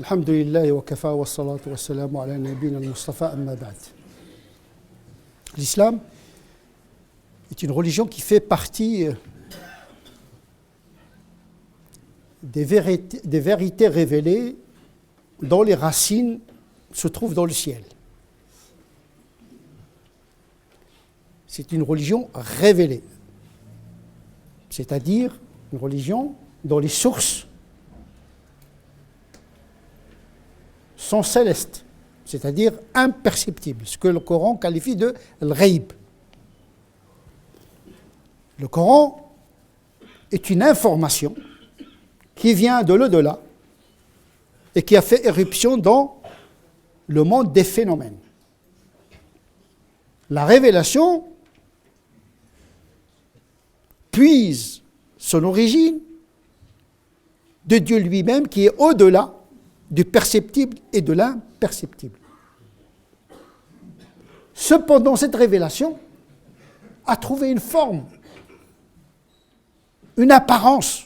الحمد لله وكفى والصلاة والسلام على نبينا المصطفى أما بعد. L'islam est une religion qui fait partie des vérités révélées dont les racines se trouvent dans le ciel. C'est une religion révélée, c'est-à-dire une religion dont les sources sont célestes, c'est-à-dire imperceptibles, ce que le Coran qualifie de al-ghaib. Le Coran est une information qui vient de l'au-delà et qui a fait éruption dans le monde des phénomènes. La révélation puise son origine de Dieu lui-même qui est au-delà du perceptible et de l'imperceptible. Cependant, cette révélation a trouvé une forme, une apparence,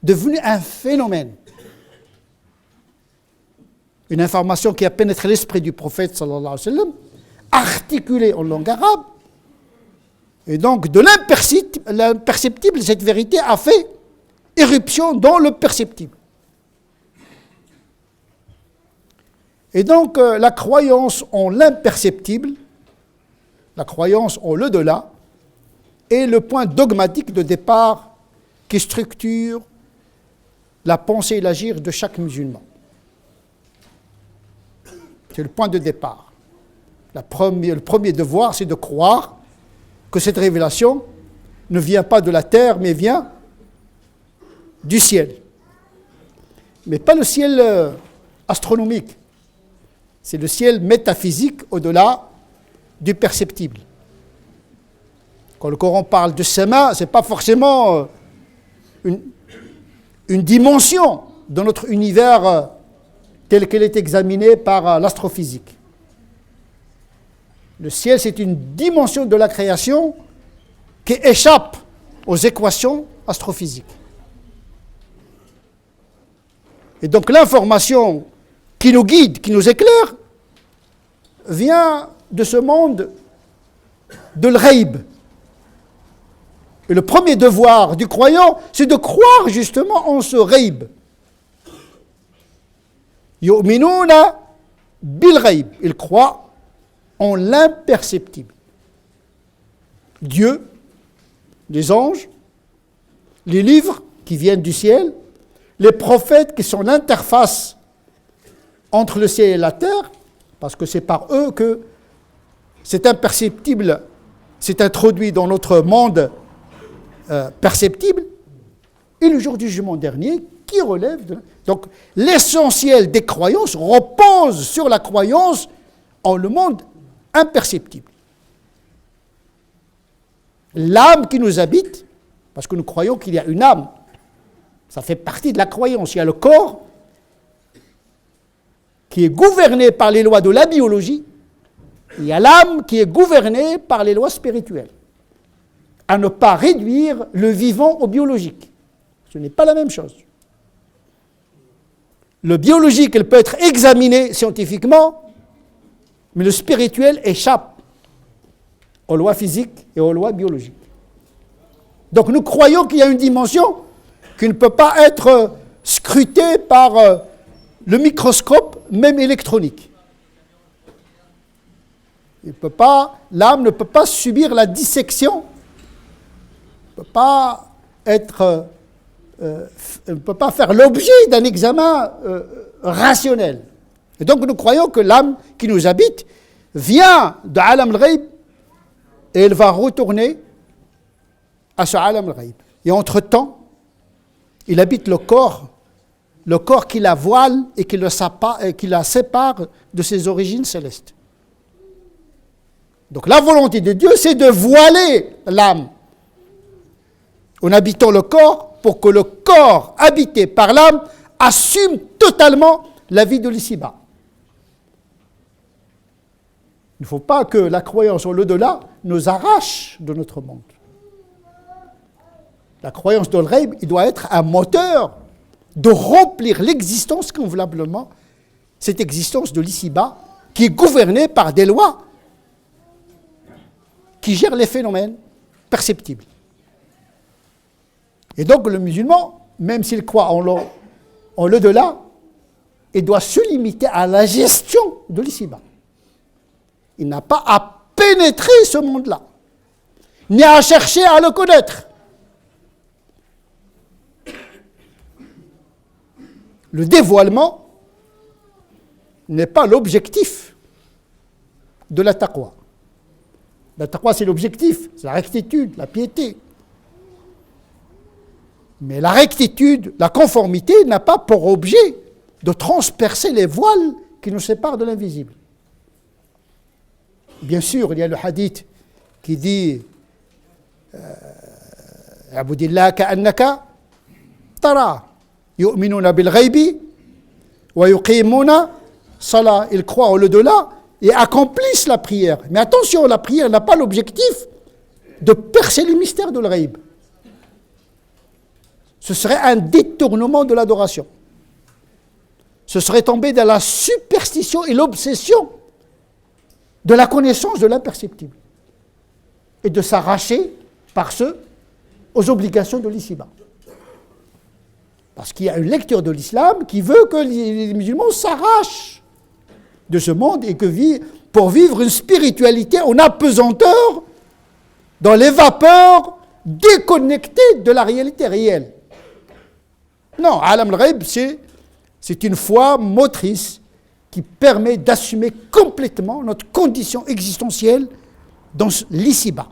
devenue un phénomène. Une information qui a pénétré l'esprit du prophète, sallallahu alayhi wa sallam, articulée en langue arabe, et donc de l'imperceptible, cette vérité a fait éruption dans le perceptible. Et donc, la croyance en l'imperceptible, la croyance en l'au-delà, est le point dogmatique de départ qui structure la pensée et l'agir de chaque musulman. C'est le point de départ. Le premier devoir, c'est de croire que cette révélation ne vient pas de la terre, mais vient du ciel. Mais pas le ciel astronomique. C'est le ciel métaphysique au-delà du perceptible. Quand le Coran parle de sama, ce n'est pas forcément une dimension de notre univers tel qu'elle est examinée par l'astrophysique. Le ciel, c'est une dimension de la création qui échappe aux équations astrophysiques. Et donc l'information qui nous guide, qui nous éclaire, vient de ce monde de l'ghaib. Et le premier devoir du croyant, c'est de croire justement en ce ghaib. Yu'minuna bil ghaib. Ils croient en l'imperceptible. Dieu, les anges, les livres qui viennent du ciel, les prophètes qui sont l'interface entre le ciel et la terre, parce que c'est par eux que cet imperceptible s'est introduit dans notre monde perceptible, et le jour du jugement dernier qui relève de... Donc l'essentiel des croyances repose sur la croyance en le monde imperceptible. L'âme qui nous habite, parce que nous croyons qu'il y a une âme, ça fait partie de la croyance. Il y a le corps qui est gouverné par les lois de la biologie, il y a l'âme qui est gouvernée par les lois spirituelles. À ne pas réduire le vivant au biologique. Ce n'est pas la même chose. Le biologique, il peut être examiné scientifiquement, mais le spirituel échappe aux lois physiques et aux lois biologiques. Donc nous croyons qu'il y a une dimension qui ne peut pas être scrutée par le microscope, même électronique. L'âme ne peut pas subir la dissection, ne peut pas faire l'objet d'un examen rationnel. Et donc nous croyons que l'âme qui nous habite vient de Alam al-Ghaib et elle va retourner à ce Alam al-Ghaib. Et entre-temps, il habite le corps qui la voile et qui la sépare de ses origines célestes. Donc la volonté de Dieu, c'est de voiler l'âme en habitant le corps pour que le corps habité par l'âme assume totalement la vie de l'ici-bas. Il ne faut pas que la croyance en l'au-delà nous arrache de notre monde. La croyance dans le ghaib, il doit être un moteur de remplir l'existence convenablement cette existence de l'ici-bas qui est gouvernée par des lois qui gèrent les phénomènes perceptibles. Et donc le musulman, même s'il croit en l'au-delà, il doit se limiter à la gestion de l'ici-bas. Il n'a pas à pénétrer ce monde-là, ni à chercher à le connaître. Le dévoilement n'est pas l'objectif de la taqwa. La taqwa, c'est l'objectif, c'est la rectitude, la piété. Mais la rectitude, la conformité n'a pas pour objet de transpercer les voiles qui nous séparent de l'invisible. Bien sûr, il y a le hadith qui dit Abudillah ka'annaka tara yu'minuna bil ghaybi wa yuqimuna salah. Ils croient au delà et accomplissent la prière. Mais attention, la prière n'a pas l'objectif de percer les mystères de l'ghayb. Ce serait un détournement de l'adoration. Ce serait tomber dans la superstition et l'obsession de la connaissance de l'imperceptible et de s'arracher par ce aux obligations de l'ici-bas. Parce qu'il y a une lecture de l'islam qui veut que les musulmans s'arrachent de ce monde et que pour vivre une spiritualité en apesanteur dans les vapeurs déconnectées de la réalité réelle. Non, Alam al-Ghaib, c'est une foi motrice qui permet d'assumer complètement notre condition existentielle dans l'ici-bas.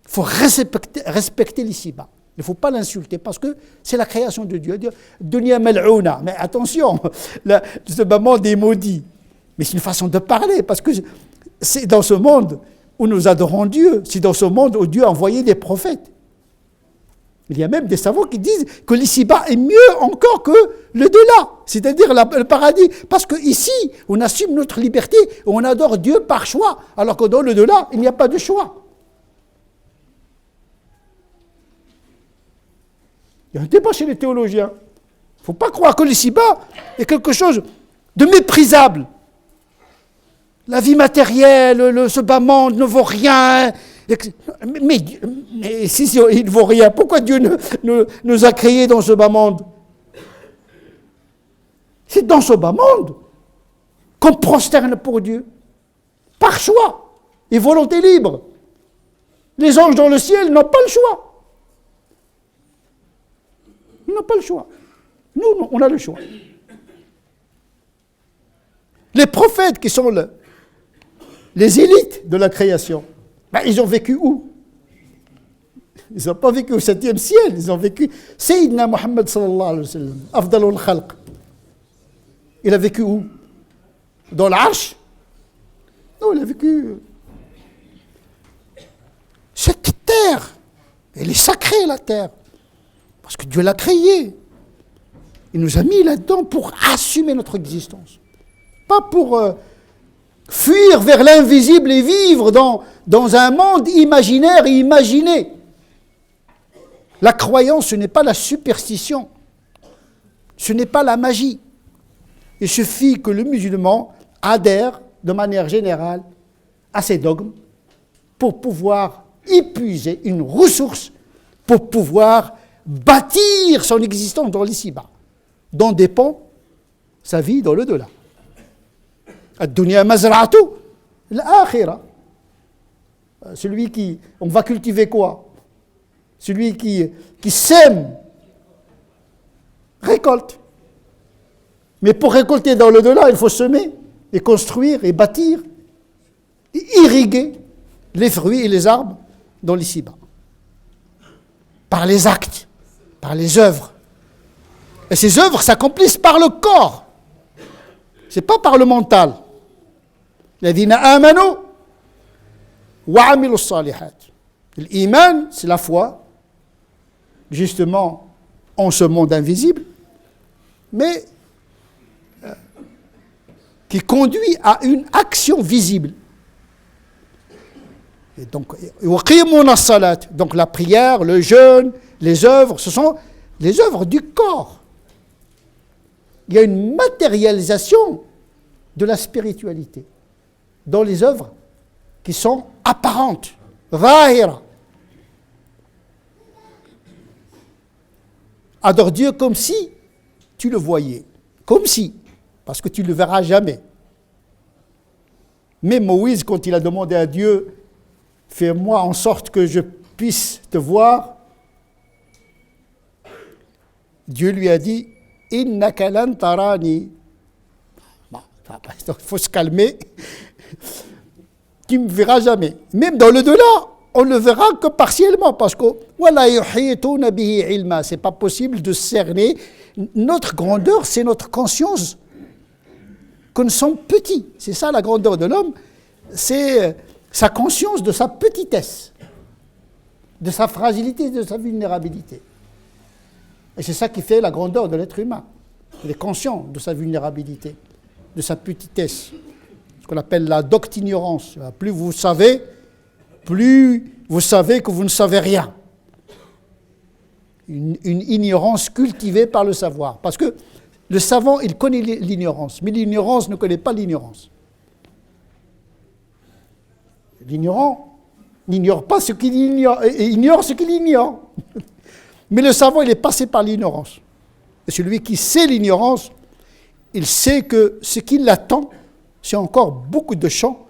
Il faut respecter l'ici-bas. Il ne faut pas l'insulter parce que c'est la création de Dieu. Dunya mal'ouna. Mais attention, ce monde est maudit. Mais c'est une façon de parler parce que c'est dans ce monde où nous adorons Dieu. C'est dans ce monde où Dieu a envoyé des prophètes. Il y a même des savants qui disent que l'ici-bas est mieux encore que le delà, c'est-à-dire le paradis. Parce qu'ici, on assume notre liberté et on adore Dieu par choix, alors que dans le delà, il n'y a pas de choix. Il y a un débat chez les théologiens. Il ne faut pas croire que l'ici-bas est quelque chose de méprisable. La vie matérielle, ce bas monde ne vaut rien. Mais si il ne vaut rien, pourquoi Dieu nous a créés dans ce bas monde? C'est dans ce bas monde qu'on prosterne pour Dieu, par choix et volonté libre. Les anges dans le ciel n'ont pas le choix. Ils n'ont pas le choix. Nous, on a le choix. Les prophètes qui sont les élites de la création, ils ont vécu où? Ils n'ont pas vécu au 7e ciel, ils ont vécu Sayyidina Muhammad sallallahu alayhi wa sallam, Afdalul Khalq. Il a vécu où? Dans l'Arche? Non, il a vécu... Cette terre, elle est sacrée, la terre. Parce que Dieu l'a créée. Il nous a mis là-dedans pour assumer notre existence. Pas pour fuir vers l'invisible et vivre dans un monde imaginaire et imaginé. La croyance, ce n'est pas la superstition. Ce n'est pas la magie. Il suffit que le musulman adhère de manière générale à ces dogmes pour pouvoir épuiser une ressource, pour pouvoir bâtir son existence dans l'ici-bas, dont dépend sa vie dans le delà. Ad-dunya mazra'atu l'akhira. Celui qui... On va cultiver quoi? Celui qui sème, récolte. Mais pour récolter dans le delà, il faut semer et construire et bâtir et irriguer les fruits et les arbres dans l'ici-bas. Par les actes, par les œuvres. Et ces œuvres s'accomplissent par le corps. Ce n'est pas par le mental. Ladina amanu wa amilu salihat. L'iman, c'est la foi, justement, en ce monde invisible, mais qui conduit à une action visible. Et donc la prière, le jeûne, les œuvres, ce sont les œuvres du corps. il y a une matérialisation de la spiritualité dans les œuvres qui sont apparentes, zahira. Adore Dieu comme si tu le voyais, comme si, parce que tu ne le verras jamais. Même Moïse, quand il a demandé à Dieu, fais-moi en sorte que je puisse te voir, Dieu lui a dit, innaka lan tarani. Il faut se calmer. Tu ne me verras jamais. Même dans le delà, on ne verra que partiellement parce que ce n'est pas possible de cerner. Notre grandeur, c'est notre conscience que nous sommes petits. C'est ça la grandeur de l'homme, c'est sa conscience de sa petitesse, de sa fragilité, de sa vulnérabilité. Et c'est ça qui fait la grandeur de l'être humain. Il est conscient de sa vulnérabilité, de sa petitesse, ce qu'on appelle la doctignorance. Plus vous savez que vous ne savez rien. Une ignorance cultivée par le savoir. Parce que le savant, il connaît l'ignorance, mais l'ignorance ne connaît pas l'ignorance. L'ignorant n'ignore pas ce qu'il ignore, et ignore ce qu'il ignore. Mais le savant, il est passé par l'ignorance. Et celui qui sait l'ignorance, il sait que ce qui l'attend, c'est encore beaucoup de champs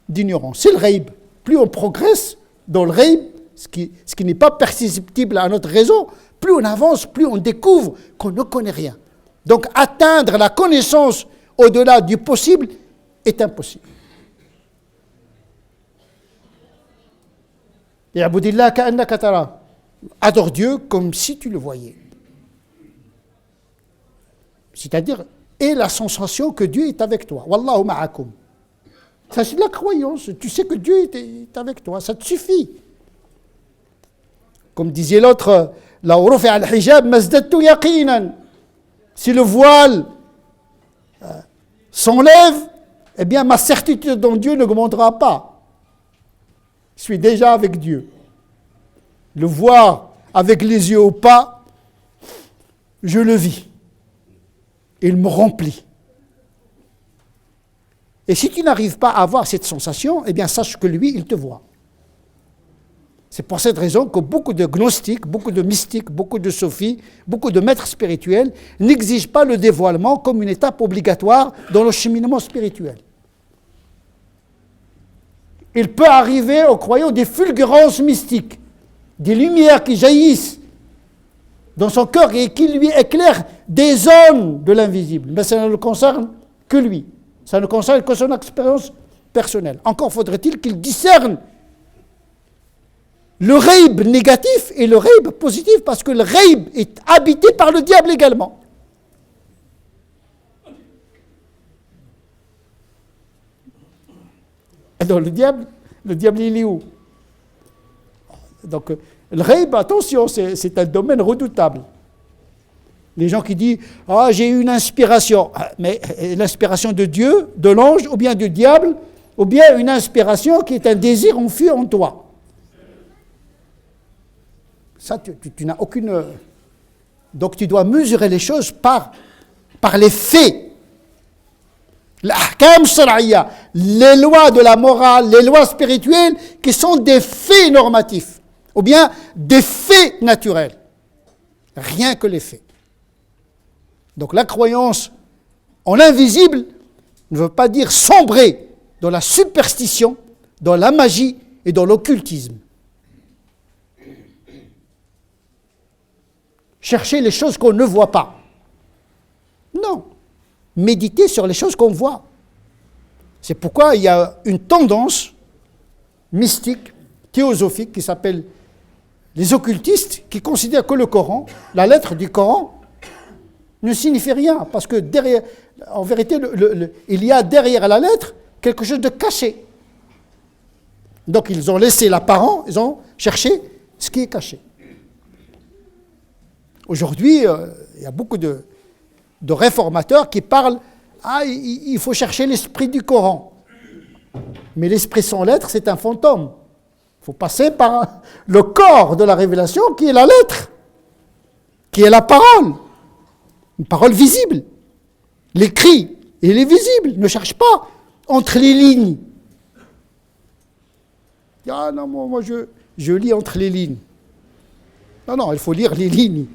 d'ignorance. C'est le ghaib. Plus on progresse dans le ghaib, ce qui n'est pas perceptible à notre raison, plus on avance, plus on découvre qu'on ne connaît rien. Donc atteindre la connaissance au-delà du possible est impossible. Ya'budillah ka'annaka tara. Adore Dieu comme si tu le voyais. C'est-à-dire, aie la sensation que Dieu est avec toi. Wallahu ma'akum. Ça, c'est de la croyance. Tu sais que Dieu est avec toi. Ça te suffit. Comme disait l'autre, la rufi al-hijab mazdadtu yaqinan. Si le voile s'enlève, eh bien, ma certitude en Dieu n'augmentera pas. Je suis déjà avec Dieu. Le voir avec les yeux ou pas, je le vis. Il me remplit. Et si tu n'arrives pas à avoir cette sensation, eh bien, sache que lui, il te voit. C'est pour cette raison que beaucoup de gnostiques, beaucoup de mystiques, beaucoup de sophies, beaucoup de maîtres spirituels n'exigent pas le dévoilement comme une étape obligatoire dans le cheminement spirituel. Il peut arriver aux croyants des fulgurances mystiques, des lumières qui jaillissent dans son cœur et qui lui éclairent des zones de l'invisible. Mais ça ne le concerne que lui. Ça ne concerne que son expérience personnelle. Encore faudrait-il qu'il discerne le ghaib négatif et le ghaib positif, parce que le ghaib est habité par le diable également. Alors le diable il est où? Donc le ghaib, attention, c'est un domaine redoutable. Les gens qui disent « Ah, j'ai eu une inspiration », mais l'inspiration de Dieu, de l'ange, ou bien du diable, ou bien une inspiration qui est un désir enfui en toi. Ça, tu n'as aucune... Donc tu dois mesurer les choses par les faits. L'ahkam shar'iyya, les lois de la morale, les lois spirituelles qui sont des faits normatifs, ou bien des faits naturels. Rien que les faits. Donc la croyance en l'invisible ne veut pas dire sombrer dans la superstition, dans la magie et dans l'occultisme. Chercher les choses qu'on ne voit pas. Non. Méditer sur les choses qu'on voit. C'est pourquoi il y a une tendance mystique, théosophique, qui s'appelle les occultistes, qui considèrent que le Coran, la lettre du Coran, ne signifie rien, parce que derrière, en vérité, il y a derrière la lettre quelque chose de caché. Donc ils ont laissé l'apparent, ils ont cherché ce qui est caché. Aujourd'hui, il y a beaucoup de réformateurs qui parlent « il faut chercher l'esprit du Coran ». Mais l'esprit sans lettre, c'est un fantôme. Il faut passer par le corps de la révélation qui est la lettre, qui est la parole, une parole visible. L'écrit, il est visible. Ne cherche pas entre les lignes. Ah non, moi je lis entre les lignes. Non, il faut lire les lignes.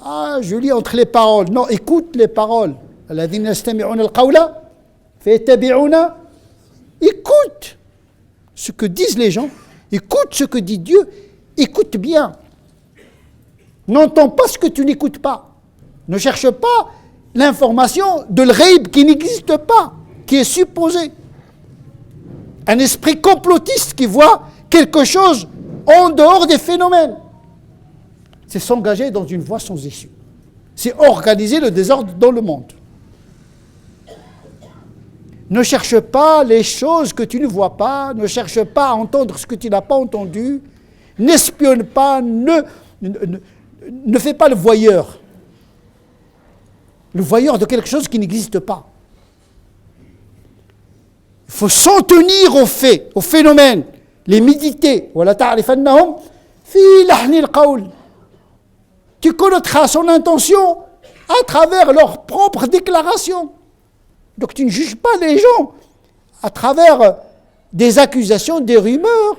Ah, je lis entre les paroles. Non, écoute les paroles. الذين يستمعون القول فيتبعون. Écoute ce que disent les gens. Écoute ce que dit Dieu. Écoute bien. N'entends pas ce que tu n'écoutes pas. Ne cherche pas l'information de l'ghaib qui n'existe pas, qui est supposée. Un esprit complotiste qui voit quelque chose en dehors des phénomènes. C'est s'engager dans une voie sans issue. C'est organiser le désordre dans le monde. Ne cherche pas les choses que tu ne vois pas, ne cherche pas à entendre ce que tu n'as pas entendu, n'espionne pas, ne fais pas le voyeur de quelque chose qui n'existe pas. Il faut s'en tenir aux faits, aux phénomènes, les méditer. Tu connaîtras son intention à travers leurs propres déclarations. Donc tu ne juges pas les gens à travers des accusations, des rumeurs,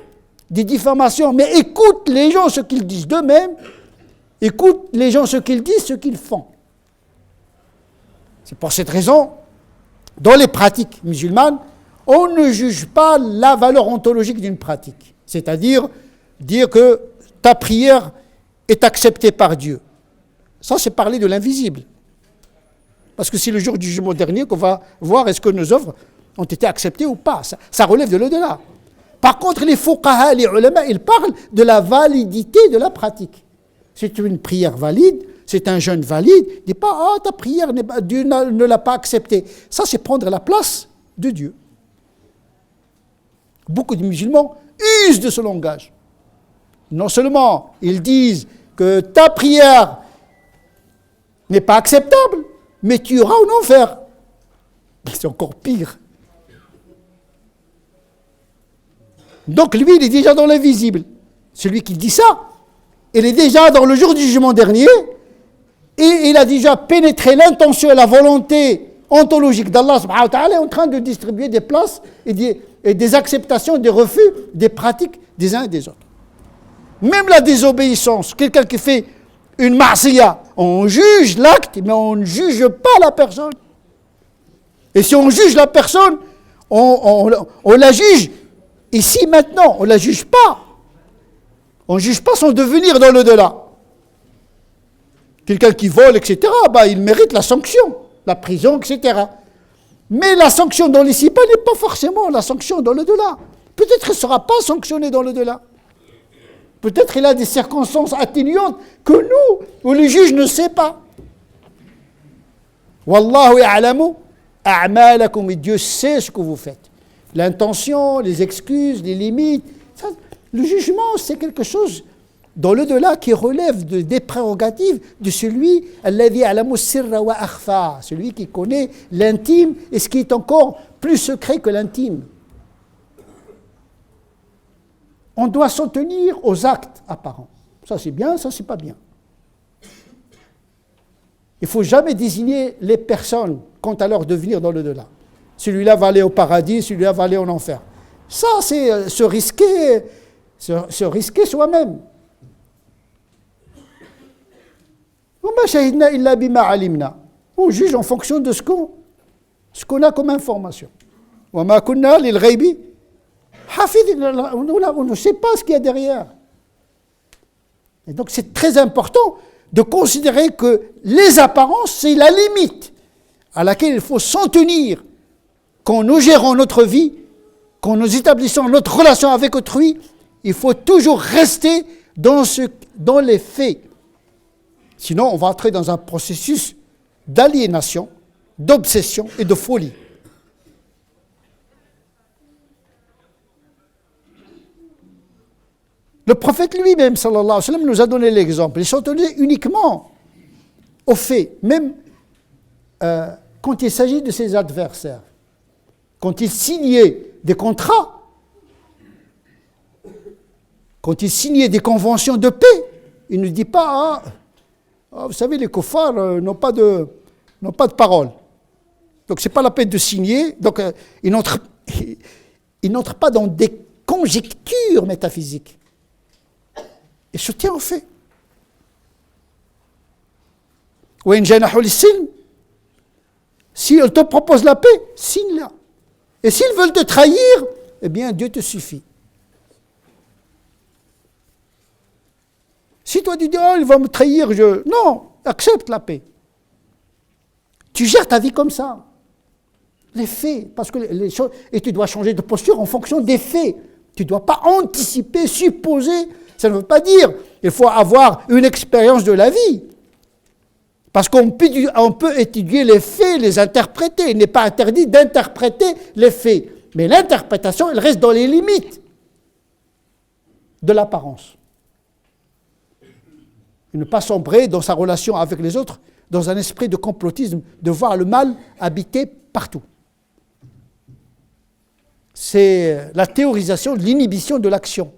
des diffamations, mais écoute les gens ce qu'ils disent d'eux-mêmes, écoute les gens ce qu'ils disent, ce qu'ils font. C'est pour cette raison, dans les pratiques musulmanes, on ne juge pas la valeur ontologique d'une pratique. C'est-à-dire dire que ta prière est acceptée par Dieu. Ça, c'est parler de l'invisible. Parce que c'est le jour du jugement dernier qu'on va voir est-ce que nos œuvres ont été acceptées ou pas. Ça relève de l'au-delà. Par contre, les fuqaha, les ulama, ils parlent de la validité de la pratique. C'est une prière valide, c'est un jeûne valide. Ne dis pas, ta prière, Dieu ne l'a pas acceptée. Ça, c'est prendre la place de Dieu. Beaucoup de musulmans usent de ce langage. Non seulement ils disent que ta prière n'est pas acceptable, mais tu iras en enfer. C'est encore pire. Donc lui, il est déjà dans l'invisible. Celui qui dit ça, il est déjà dans le jour du jugement dernier, et il a déjà pénétré l'intention et la volonté ontologique d'Allah subhanahu wa ta'ala, est en train de distribuer des places et des acceptations, des refus, des pratiques des uns et des autres. Même la désobéissance, quelqu'un qui fait une ma'siya, on juge l'acte, mais on ne juge pas la personne. Et si on juge la personne, on la juge ici maintenant, on ne la juge pas. On ne juge pas son devenir dans l'au-delà. Quelqu'un qui vole, etc., il mérite la sanction, la prison, etc. Mais la sanction dans l'ici-bas n'est pas forcément la sanction dans l'au-delà. Peut-être qu'il ne sera pas sanctionné dans l'au-delà. Peut-être il a des circonstances atténuantes que nous, ou le juge ne sait pas. Wallahu ya'lamu a'malakum, et Dieu sait ce que vous faites. L'intention, les excuses, les limites. Ça, le jugement, c'est quelque chose dans l'au-delà qui relève des prérogatives de celui alladhi ya'lamu sirra wa akhfa, celui qui connaît l'intime et ce qui est encore plus secret que l'intime. On doit s'en tenir aux actes apparents. Ça c'est bien, ça c'est pas bien. Il ne faut jamais désigner les personnes quant à leur devenir dans l'au-delà. Celui-là va aller au paradis, celui-là va aller en enfer. Ça c'est se risquer soi-même. On juge en fonction de ce qu'on a comme information. On ne sait pas ce qu'il y a derrière. Et donc c'est très important de considérer que les apparences, c'est la limite à laquelle il faut s'en tenir quand nous gérons notre vie, quand nous établissons notre relation avec autrui. Il faut toujours rester dans les faits. Sinon, on va entrer dans un processus d'aliénation, d'obsession et de folie. Le prophète lui-même, sallallahu alayhi wa sallam, nous a donné l'exemple. Il s'en tenait uniquement aux faits, même quand il s'agit de ses adversaires. Quand il signait des contrats, quand il signait des conventions de paix, il ne dit pas, vous savez, les kuffars n'ont pas de Ils n'ont pas de parole. Donc, ce n'est pas la peine de signer. Donc, ils n'entrent pas dans des conjectures métaphysiques. Ils se tiennent au fait. Si elle te propose la paix, signe-la. Et s'ils veulent te trahir, eh bien, Dieu te suffit. Si toi tu dis, oh, il va me trahir, non, accepte la paix. Tu gères ta vie comme ça. Les faits, parce que les choses, et tu dois changer de posture en fonction des faits. Tu ne dois pas anticiper, supposer. Ça ne veut pas dire qu'il faut avoir une expérience de la vie. Parce qu'on peut étudier les faits, les interpréter. Il n'est pas interdit d'interpréter les faits. Mais l'interprétation, elle reste dans les limites de l'apparence. Et ne pas sombrer dans sa relation avec les autres, dans un esprit de complotisme, de voir le mal habiter partout. C'est la théorisation de l'inhibition de l'action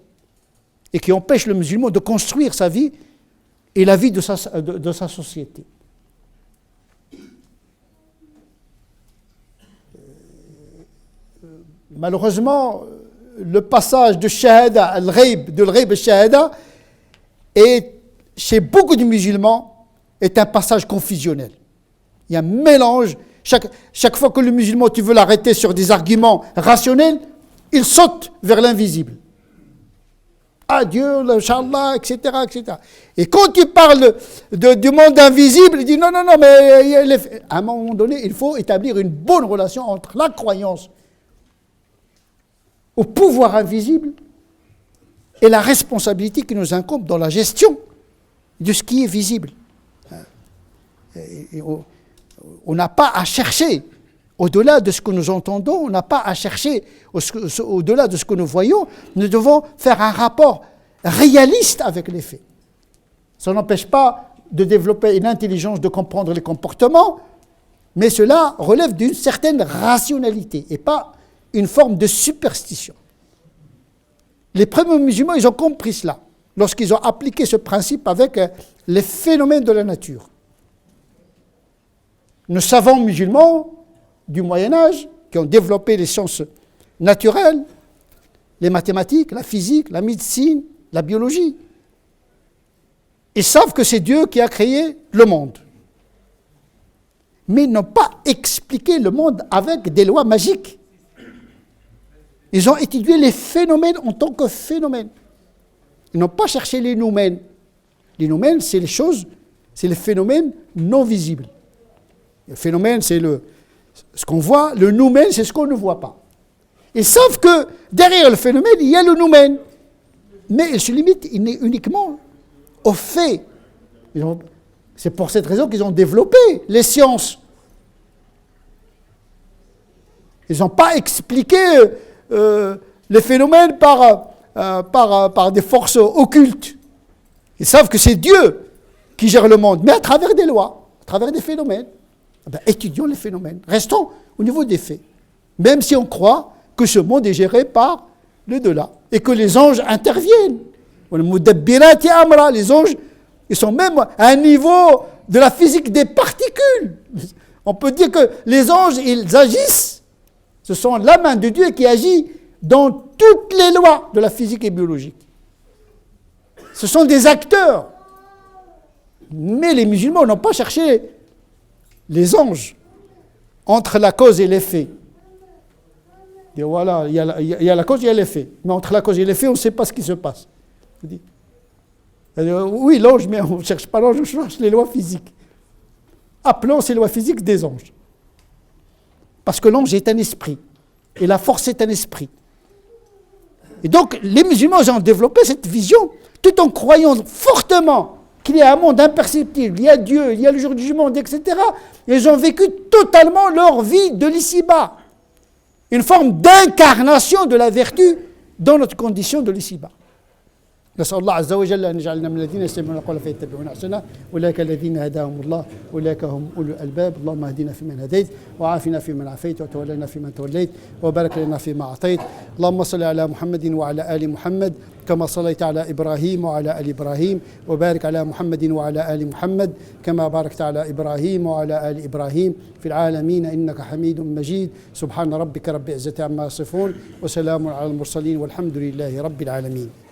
et qui empêche le musulman de construire sa vie et la vie de sa société. Malheureusement, le passage de shahada al-ghaib, de al-ghaib al-shahada, chez beaucoup de musulmans, est un passage confusionnel. Il y a un mélange. Chaque fois que le musulman, tu veux l'arrêter sur des arguments rationnels, il saute vers l'invisible. Ah Dieu, Inch'Allah, etc., etc. Et quand tu parles du monde invisible, il dit non, mais à un moment donné, il faut établir une bonne relation entre la croyance au pouvoir invisible et la responsabilité qui nous incombe dans la gestion de ce qui est visible. On n'a pas à chercher au-delà de ce que nous entendons, on n'a pas à chercher au-delà de ce que nous voyons, nous devons faire un rapport réaliste avec les faits. Ça n'empêche pas de développer une intelligence de comprendre les comportements, mais cela relève d'une certaine rationalité et pas une forme de superstition. Les premiers musulmans, ils ont compris cela lorsqu'ils ont appliqué ce principe avec les phénomènes de la nature. Nos savants musulmans du Moyen-Âge, qui ont développé les sciences naturelles, les mathématiques, la physique, la médecine, la biologie, ils savent que c'est Dieu qui a créé le monde. Mais ils n'ont pas expliqué le monde avec des lois magiques. Ils ont étudié les phénomènes en tant que phénomènes. Ils n'ont pas cherché les noumènes. Les noumènes, c'est les choses, c'est les phénomènes non visibles. Le phénomène, c'est ce qu'on voit. Le noumène, c'est ce qu'on ne voit pas. Ils savent que derrière le phénomène, il y a le noumène. Mais ils se limitent uniquement aux faits. C'est pour cette raison qu'ils ont développé les sciences. Ils n'ont pas expliqué les phénomènes par des forces occultes. Ils savent que c'est Dieu qui gère le monde, mais à travers des lois, à travers des phénomènes. Étudions les phénomènes. Restons au niveau des faits. Même si on croit que ce monde est géré par le delà et que les anges interviennent. Les anges, ils sont même à un niveau de la physique des particules. On peut dire que les anges, ils agissent. Ce sont la main de Dieu qui agit dans toutes les lois de la physique et biologique. Ce sont des acteurs. Mais les musulmans n'ont pas cherché les anges entre la cause et l'effet. Et voilà, il y a la cause, il y a l'effet. Mais entre la cause et l'effet, on ne sait pas ce qui se passe. Oui, l'ange, mais on ne cherche pas l'ange, on cherche les lois physiques. Appelons ces lois physiques des anges. Parce que l'ange est un esprit. Et la force est un esprit. Et donc, les musulmans ont développé cette vision, tout en croyant fortement qu'il y a un monde imperceptible, il y a Dieu, il y a le jour du jugement, etc. Et ils ont vécu totalement leur vie de l'ici-bas. Une forme d'incarnation de la vertu dans notre condition de l'ici-bas. نسأل الله عز وجل أن يجعلنا من الذين يستمعون القول فيتبعون أحسنه، أولئك الذين هداهم الله، أولئك هم أولو الألباب. اللهم اهدنا فيمن هديت، وعافنا فيمن عافيت، وتولنا فيمن توليت، وبارك لنا فيما أعطيت. اللهم صل على محمد وعلى آل محمد كما صليت على إبراهيم وعلى آل إبراهيم، وبارك على محمد وعلى آل محمد كما باركت على إبراهيم وعلى آل إبراهيم في العالمين إنك حميد مجيد. سبحان ربك رب العزة عما يصفون، وسلام على المرسلين، والحمد لله رب العالمين.